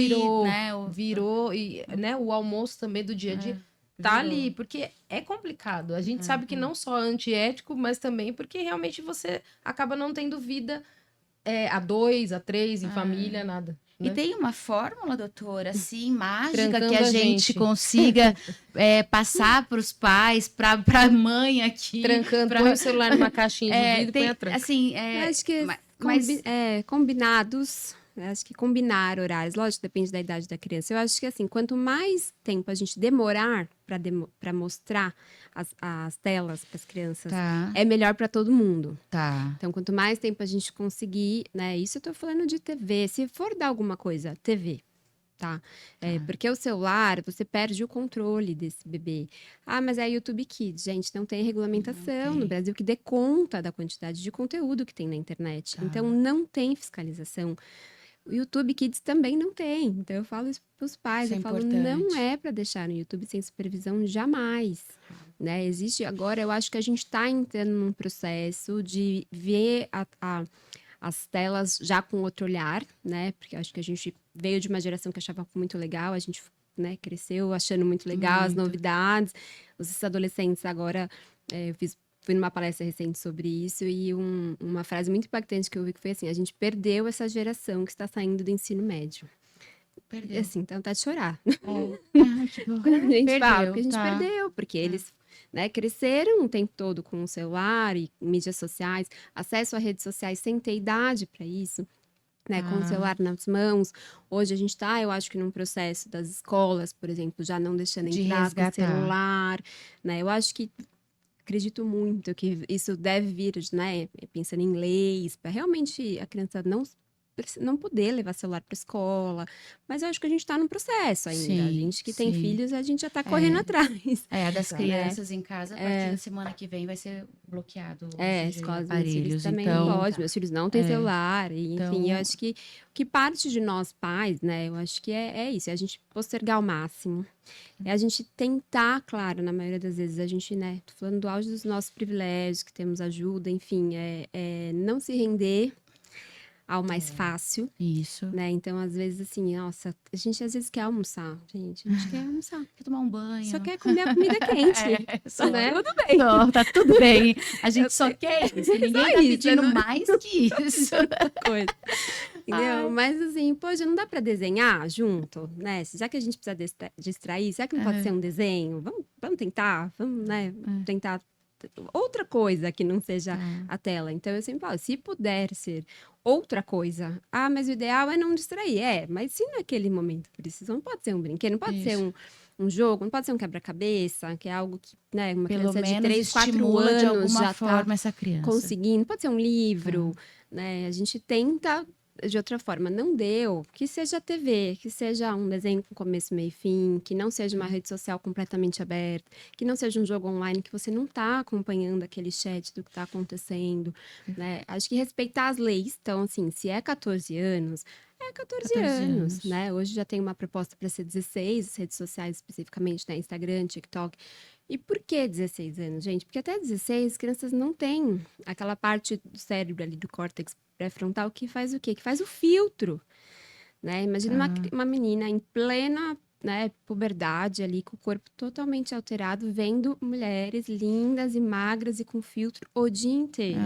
virou, né? O almoço também do dia a dia. Tá ali, porque é complicado. A gente sabe que não só antiético, mas também porque realmente você acaba não tendo vida a 2, a 3, em família, nada. Né? E tem uma fórmula, doutora, assim, mágica, trancando que a gente consiga passar para os pais, para a mãe aqui. Trancando, põe o celular numa caixinha de vidro e põe a tranca. Assim, acho que combinados... Acho que combinar horários, lógico, depende da idade da criança. Eu acho que, assim, quanto mais tempo a gente demorar para mostrar as telas para as crianças, é melhor para todo mundo. Então, quanto mais tempo a gente conseguir, né? Isso eu tô falando de TV. Se for dar alguma coisa, TV. Porque o celular, você perde o controle desse bebê. Mas é YouTube Kids, gente, não tem regulamentação no Brasil que dê conta da quantidade de conteúdo que tem na internet. Então, não tem fiscalização. O YouTube Kids também não tem. Então, eu falo isso para os pais. Eu falo, não é para deixar no YouTube sem supervisão jamais. Né? Existe agora, eu acho que a gente está entrando num processo de ver as telas já com outro olhar, né? Porque eu acho que a gente veio de uma geração que achava muito legal, a gente né, cresceu achando muito legal as Muito. novidades. Os adolescentes agora, fui numa palestra recente sobre isso e uma frase muito impactante que eu vi que foi assim: a gente perdeu essa geração que está saindo do ensino médio. E Perdeu. assim, então tá de chorar. Ai, que bom. Quando a gente fala, Perdeu, porque a gente tá. perdeu, porque eles, né, cresceram o tempo todo com o celular e mídias sociais, acesso a redes sociais sem ter idade para isso, né, com o celular nas mãos. Hoje a gente está, eu acho que num processo das escolas, por exemplo, já não deixando De entrar com o resgatar. celular, né? Eu acho que acredito muito que isso deve vir, né, pensando em leis, para realmente a criança não poder levar celular para escola. Mas eu acho que a gente está num processo ainda. A Sim, gente que tem sim. filhos, a gente já está correndo atrás. A das Exato. crianças em casa, a partir da semana que vem vai ser bloqueado o uso de Escola dos meus filhos aparelhos. também Então, não pode. Meus filhos não têm celular. E, enfim, Então- eu acho que parte de nós pais, né? Eu acho que é isso. É a gente postergar ao máximo. É a gente tentar, claro, na maioria das vezes, a gente, né? Tô falando do auge dos nossos privilégios, que temos ajuda, enfim. Não se render ao mais fácil, isso. né? Então, às vezes, assim, nossa, a gente às vezes quer almoçar, gente. A gente quer almoçar. Quer tomar um banho. Só quer comer a comida quente. Só, né? Tudo bem. Só, tá tudo bem. A gente só quer isso. Ninguém tá isso, pedindo não- mais que isso. Coisa. Entendeu? Mas assim, poxa, não dá pra desenhar junto, né? Já que a gente precisa distrair, será que não pode ser um desenho? Vamos tentar, vamos, né? Tentar outra coisa que não seja a tela. Então eu sempre falo, se puder ser outra coisa, mas o ideal é não distrair. Mas se naquele momento precisa, não pode ser um brinquedo, não pode ser um jogo, não pode ser um quebra-cabeça, que é algo que, né, uma Pelo criança de menos 3, 4 estimula anos de alguma já forma tá essa criança. conseguindo. Pode ser um livro, né? A gente tenta de outra forma. Não deu, que seja TV, que seja um desenho com começo, meio e fim, que não seja uma rede social completamente aberta, que não seja um jogo online que você não está acompanhando aquele chat do que está acontecendo, né? Acho que respeitar as leis. Então, assim, se é 14 anos, é 14 anos, né? Hoje já tem uma proposta para ser 16, as redes sociais especificamente, né? Instagram, TikTok. E por que 16 anos, gente? Porque até 16, as crianças não têm aquela parte do cérebro ali, do córtex pré-frontal, que faz o quê? Que faz o filtro, né? Imagina uma menina em plena, né, puberdade ali, com o corpo totalmente alterado, vendo mulheres lindas e magras e com filtro o dia inteiro.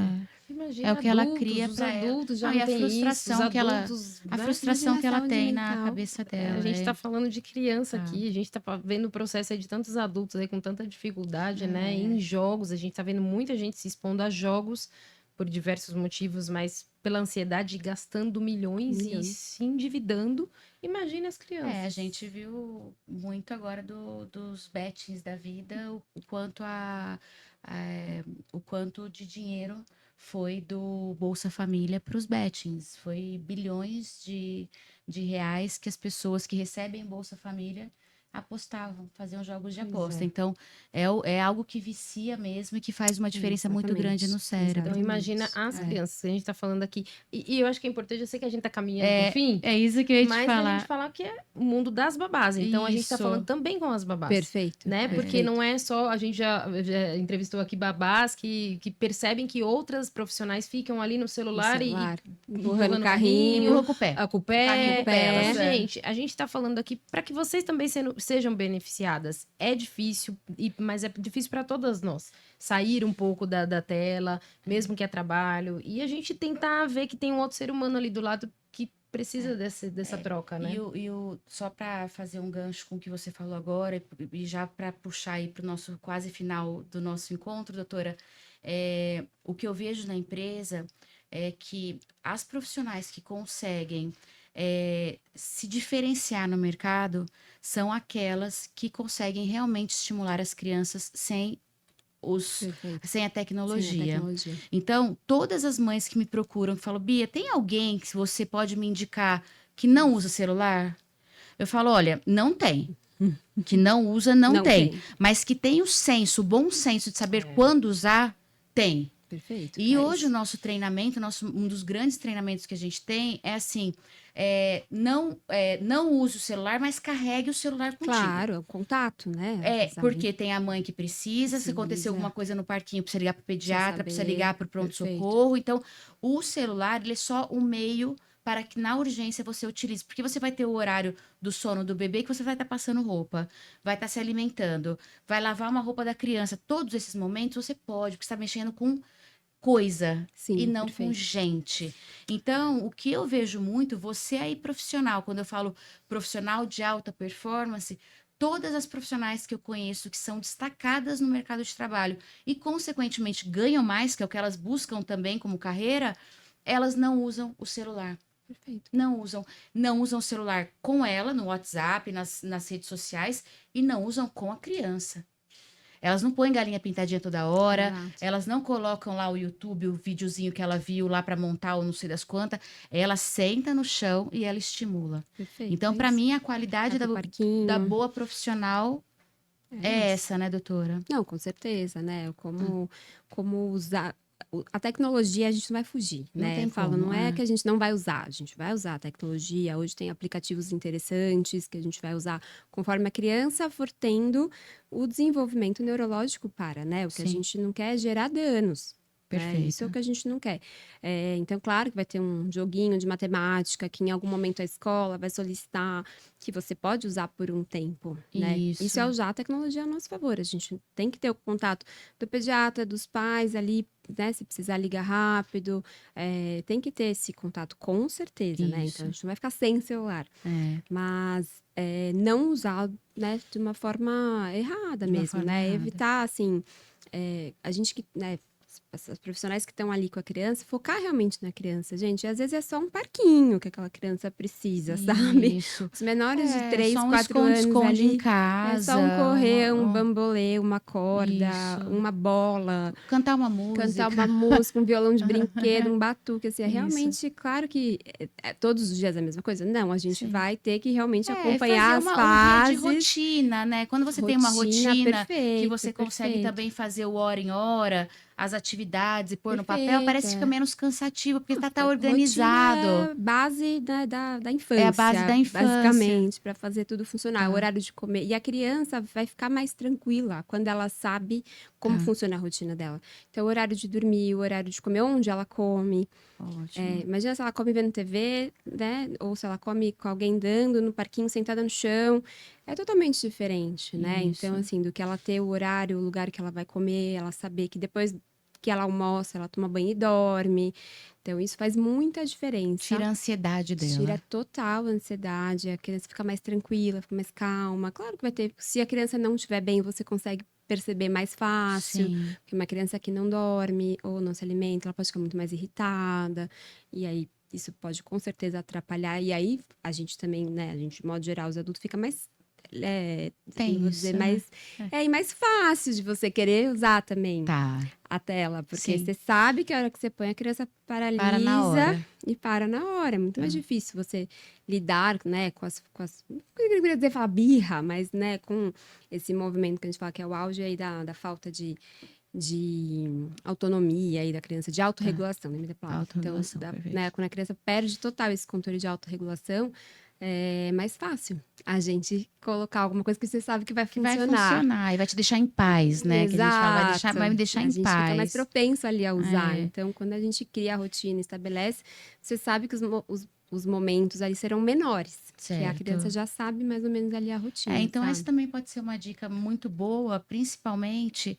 Imagina É o que ela adultos, cria os pra ela. adultos já Não, não e a têm frustração isso, os que ela- adultos, A né? frustração que ela saúde tem na mental. cabeça dela. A gente é. tá falando de criança aqui, a gente tá vendo o processo aí de tantos adultos aí com tanta dificuldade, né? Em jogos, a gente tá vendo muita gente se expondo a jogos por diversos motivos, mas pela ansiedade, gastando milhões e se endividando. Imagina as crianças. A gente viu muito agora dos bettings da vida, o quanto o quanto de dinheiro foi do Bolsa Família para os bettings. Foi bilhões de reais que as pessoas que recebem Bolsa Família apostavam, faziam jogos de aposta. Então, é algo que vicia mesmo e que faz uma diferença muito grande no cérebro. Então, imagina as crianças que a gente tá falando aqui. E eu acho que é importante, eu sei que a gente tá caminhando pro fim. É isso que eu ia te mas falar. a gente falar que é o mundo das babás. Então, a gente tá Isso. falando também com as babás. Perfeito. Né? Porque Perfeito. não é só... A gente já entrevistou aqui babás que percebem que outras profissionais ficam ali no celular, empurrando o E carrinho. empurra com o pé. com o pé. Carrinho com o pé, Mas, é. gente, a gente tá falando aqui para que vocês também sejam beneficiadas. É difícil, mas é difícil para todas nós. Sair um pouco da tela, mesmo que é trabalho. E a gente tentar ver que tem um outro ser humano ali do lado que precisa dessa troca, né? Só para fazer um gancho com o que você falou agora, e já para puxar aí para o nosso quase final do nosso encontro, doutora, o que eu vejo na empresa é que as profissionais que conseguem se diferenciar no mercado são aquelas que conseguem realmente estimular as crianças sem a tecnologia. Então, todas as mães que me procuram, que falam, Bia, tem alguém que você pode me indicar que não usa celular? Eu falo, olha, não tem. Que não usa, não tem. Mas que tem o bom senso de saber quando usar, tem. Perfeito. E hoje o nosso treinamento, um dos grandes treinamentos que a gente tem é assim, não use o celular, mas carregue o celular contigo. Claro, o contato, né? Porque tem a mãe que precisa, se acontecer alguma coisa no parquinho, precisa ligar para o pediatra, precisa ligar para o pronto-socorro. Então, o celular, ele é só um meio para que na urgência você utilize. Porque você vai ter o horário do sono do bebê que você vai estar passando roupa, vai estar se alimentando, vai lavar uma roupa da criança. Todos esses momentos você pode, porque você está mexendo com coisa e Sim, não com perfeito. gente. Então, o que eu vejo muito, você aí profissional, quando eu falo profissional de alta performance, todas as profissionais que eu conheço que são destacadas no mercado de trabalho e, consequentemente, ganham mais, que é o que elas buscam também como carreira, elas não usam o celular. Perfeito. Não usam o celular com ela, no WhatsApp, nas redes sociais, e não usam com a criança. Elas não põem galinha pintadinha toda hora, Exato. elas não colocam lá o YouTube, o videozinho que ela viu lá para montar ou não sei das quantas. Ela senta no chão e ela estimula. Perfeito. Então, para isso. mim, a qualidade Vai pro da parquinho. boa profissional é isso. essa, né, doutora? Não, com certeza, né? Como usar. A tecnologia a gente não vai fugir, Não né? tem Eu falo, como, não é é. que a gente não vai usar, a gente vai usar a tecnologia. Hoje tem aplicativos interessantes que a gente vai usar conforme a criança for tendo o desenvolvimento neurológico para, né? O que a Sim. gente não quer é gerar danos. Perfeito. Isso é o que a gente não quer. Então, claro que vai ter um joguinho de matemática que em algum momento a escola vai solicitar que você pode usar por um tempo, né? Isso é usar a tecnologia a nosso favor. A gente tem que ter o contato do pediatra, dos pais ali, né? Se precisar ligar rápido, tem que ter esse contato com certeza, né? Isso. Então, a gente não vai ficar sem celular. É. Mas não usar, né, de uma forma errada De uma mesmo, forma né? errada. Evitar, assim, a gente que, né? As profissionais que estão ali com a criança, focar realmente na criança, gente. Às vezes é só um parquinho que aquela criança precisa, sabe? Isso. Os menores de 3, só um 4 anos esconde-esconde ali, em casa. é só um correr, um bambolê, uma corda, Isso. uma bola, Cantar uma música. cantar uma música, um violão de brinquedo, um batuque, assim, é Isso. realmente, claro que todos os dias é a mesma coisa? Não, a gente Sim. vai ter que realmente acompanhar as fazer fases. um dia de rotina, né? Quando você tem uma rotina que você consegue perfeito. também fazer o hora em hora, as atividades e pôr no papel, parece que fica menos cansativo, porque tá organizado. Rotina é base da infância. É a base da infância. Basicamente, para fazer tudo funcionar. Tá. O horário de comer. E a criança vai ficar mais tranquila quando ela sabe como Tá. funciona a rotina dela. Então, o horário de dormir, o horário de comer, onde ela come. Ótimo. Imagina se ela come vendo TV, né? Ou se ela come com alguém dando no parquinho, sentada no chão. É totalmente diferente, né? Isso. Então, assim, do que ela ter o horário, o lugar que ela vai comer, ela saber que depois que ela almoça, ela toma banho e dorme. Então, isso faz muita diferença. Tira a ansiedade dela. Tira total a ansiedade, a criança fica mais tranquila, fica mais calma. Claro que vai ter, se a criança não estiver bem, você consegue perceber mais fácil. Sim. Porque uma criança que não dorme ou não se alimenta, ela pode ficar muito mais irritada. E aí, isso pode com certeza atrapalhar. E aí, a gente também, né, a gente, de modo geral, os adultos fica mais... Tem vou isso, dizer, né? e mais fácil de você querer usar também Tá. a tela, porque Sim. você sabe que a hora que você põe a criança Para na paralisa hora. e para na hora. É muito mais difícil você lidar, né, com as não queria dizer falar birra, mas, né, com esse movimento que a gente fala que é o auge aí da falta de autonomia aí da criança, de autorregulação, né, palavra. Autorregulação, Então, perfeito. né, quando a criança perde total esse controle de autorregulação, é mais fácil a gente colocar alguma coisa que você sabe que vai Vai funcionar. funcionar e vai te deixar em paz, né? Que a gente fala, vai me deixar a em gente paz. fica mais propenso ali a usar. É. Então, quando a gente cria a rotina, estabelece, você sabe que os momentos ali serão menores. Que a Certo. criança já sabe mais ou menos ali a rotina. Então, sabe? essa também pode ser uma dica muito boa, principalmente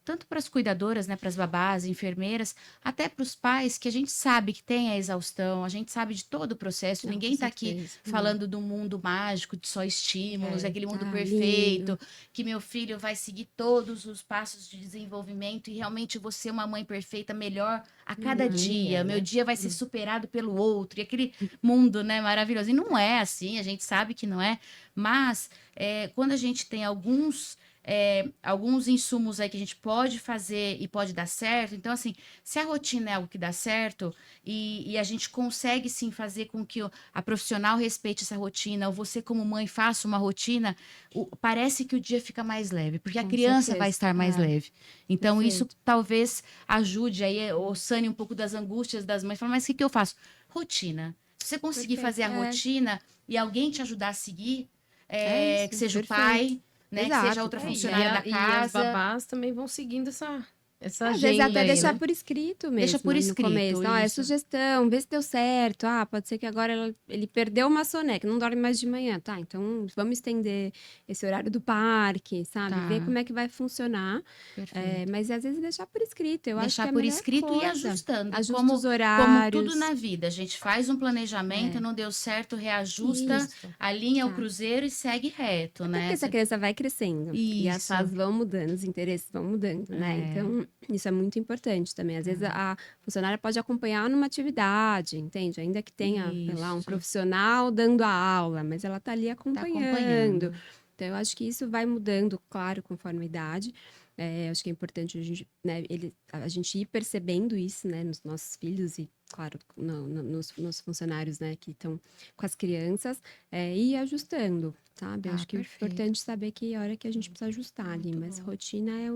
tanto para as cuidadoras, né, para as babás, enfermeiras, até para os pais, que a gente sabe que tem a exaustão, a gente sabe de todo o processo. Não, Ninguém com está aqui certeza. falando do mundo mágico, de só estímulos, aquele mundo Ah, perfeito, lindo. que meu filho vai seguir todos os passos de desenvolvimento e realmente vou ser uma mãe perfeita, melhor a cada Não, dia. é, Meu né? dia vai ser superado pelo outro. E aquele mundo, né, maravilhoso. E não é assim, a gente sabe que não é. Mas quando a gente tem alguns insumos aí que a gente pode fazer e pode dar certo. Então, assim, se a rotina é algo que dá certo e a gente consegue sim fazer com que a profissional respeite essa rotina, ou você como mãe faça uma rotina, parece que o dia fica mais leve, porque a Com criança certeza. vai estar mais leve. Então, isso Perfeito. talvez ajude aí, ou sane um pouco das angústias das mães. Fala, mas o que eu faço? Rotina. Se você conseguir Perfeito, fazer a rotina e alguém te ajudar a seguir, isso, que seja perfeito. o pai, né? Que seja Exato. outra É, funcionária da E as casa. babás também vão seguindo essa Essa Às vezes agenda até aí, deixar né? por escrito mesmo. Deixa por no escrito, começo. Ó, é isso. sugestão, vê se deu certo. Ah, pode ser que agora ele perdeu uma soneca, não dorme mais de manhã. Tá, então vamos estender esse horário do parque, sabe? Tá. Ver como é que vai funcionar. Perfeito. Mas às vezes deixar por escrito. Eu acho que é Deixar a por melhor escrito e coisa. ajustando. Ajusta Como, os como horários. tudo na vida. A gente faz um planejamento, É. não deu certo, reajusta, Isso. alinha o Tá. cruzeiro e segue reto, Até né? porque essa criança vai crescendo e as Isso. fases vão mudando, os interesses vão mudando, né? É. Então, isso é muito importante também. Às vezes a funcionária pode acompanhar numa atividade, entende? Ainda que tenha, sei lá, um Isso. profissional dando a aula, mas ela tá ali Tá acompanhando. acompanhando. Então, eu acho que isso vai mudando, claro, conforme a idade. Acho que é importante né, a gente ir percebendo isso, né, nos nossos filhos e, claro, nos funcionários, né, que estão com as crianças, e ir ajustando, sabe? Tá, Acho que é perfeito. importante saber que a hora que a gente precisa ajustar ali, Muito mas bom. rotina é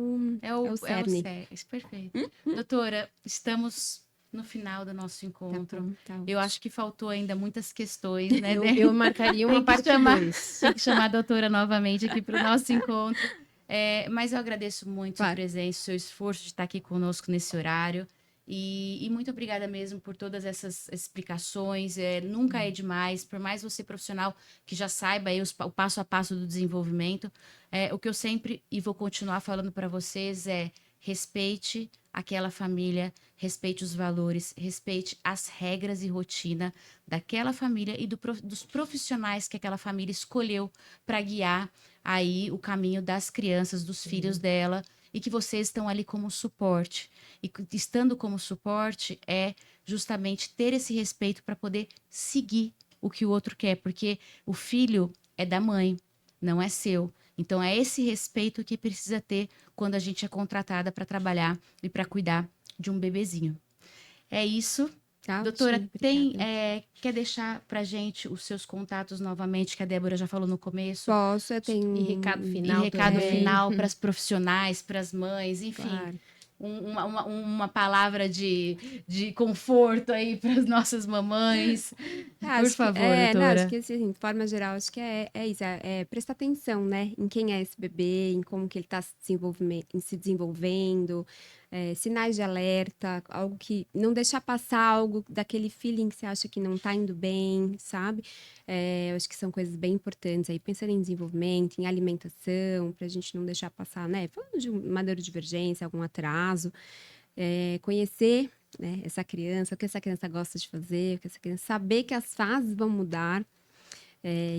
É o cerne. isso, perfeito. Doutora, estamos no final do nosso Tá encontro. bom, tá Eu acho que faltou ainda muitas questões, né? Eu marcaria uma Tem que parte chamar. 2. Tem que chamar a doutora novamente aqui para o nosso encontro. Mas eu agradeço muito sua Claro. presença, seu esforço de estar aqui conosco nesse horário. E muito obrigada mesmo por todas essas explicações. Nunca é demais, por mais você profissional que já saiba aí o passo a passo do desenvolvimento. O que eu sempre e vou continuar falando para vocês é respeite aquela família, respeite os valores, respeite as regras e rotina daquela família e dos profissionais que aquela família escolheu para guiar aí o caminho das crianças, dos filhos dela, e que vocês estão ali como suporte. E estando como suporte é justamente ter esse respeito para poder seguir o que o outro quer, porque o filho é da mãe, não é seu. Então é esse respeito que precisa ter quando a gente é contratada para trabalhar e para cuidar de um bebezinho. É isso. Tá Doutora, ótimo, obrigada. quer deixar pra gente os seus contatos novamente, que a Débora já falou no começo? Posso, eu tenho E recado E final recado também. final para as profissionais, para as mães, enfim, Claro. uma palavra de conforto aí para as nossas mamães. Por Acho que, favor, não, acho doutora. que assim, de forma geral, acho que é isso, prestar atenção, né, em quem é esse bebê, em como que ele está se desenvolvendo, sinais de alerta, algo que não deixar passar algo daquele feeling que você acha que não está indo bem, sabe? Eu acho que são coisas bem importantes aí, pensando em desenvolvimento, em alimentação, para a gente não deixar passar, né, falando de uma neurodivergência, algum atraso, conhecer, né, essa criança, o que essa criança gosta de fazer, o que essa criança saber que as fases vão mudar,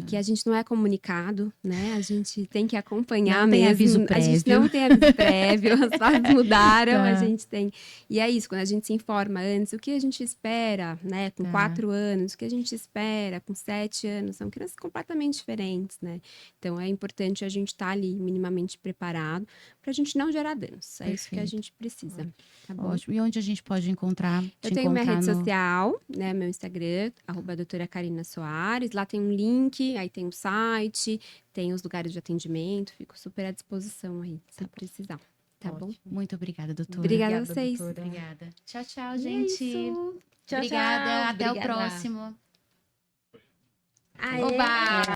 que a gente não é comunicado, né? A gente tem que acompanhar Não tem mesmo. aviso A gente prévio. não tem aviso prévio, as fases mudaram, Tá. a gente tem. E é isso, quando a gente se informa antes, o que a gente espera, né? Com Tá. 4 anos, o que a gente espera com 7 anos, são crianças completamente diferentes, né? Então é importante a gente estar ali minimamente preparado para a gente não gerar danos. É isso que a Perfeito. gente precisa. Tá bom? Ótimo. E onde a gente pode encontrar? Eu te tenho minha encontrar rede no- social, né? Meu Instagram, @doutora Carina Soares. Lá tem um link, aí tem o site, tem os lugares de atendimento. Fico super à disposição aí, se precisar. Tá bom? Ótimo. Muito obrigada, doutora. Obrigada a Obrigada, vocês. doutora. Obrigada. Tchau, tchau, E é gente. isso. Tchau, Obrigada. tchau. Até o Obrigada. próximo. Aê! Oba!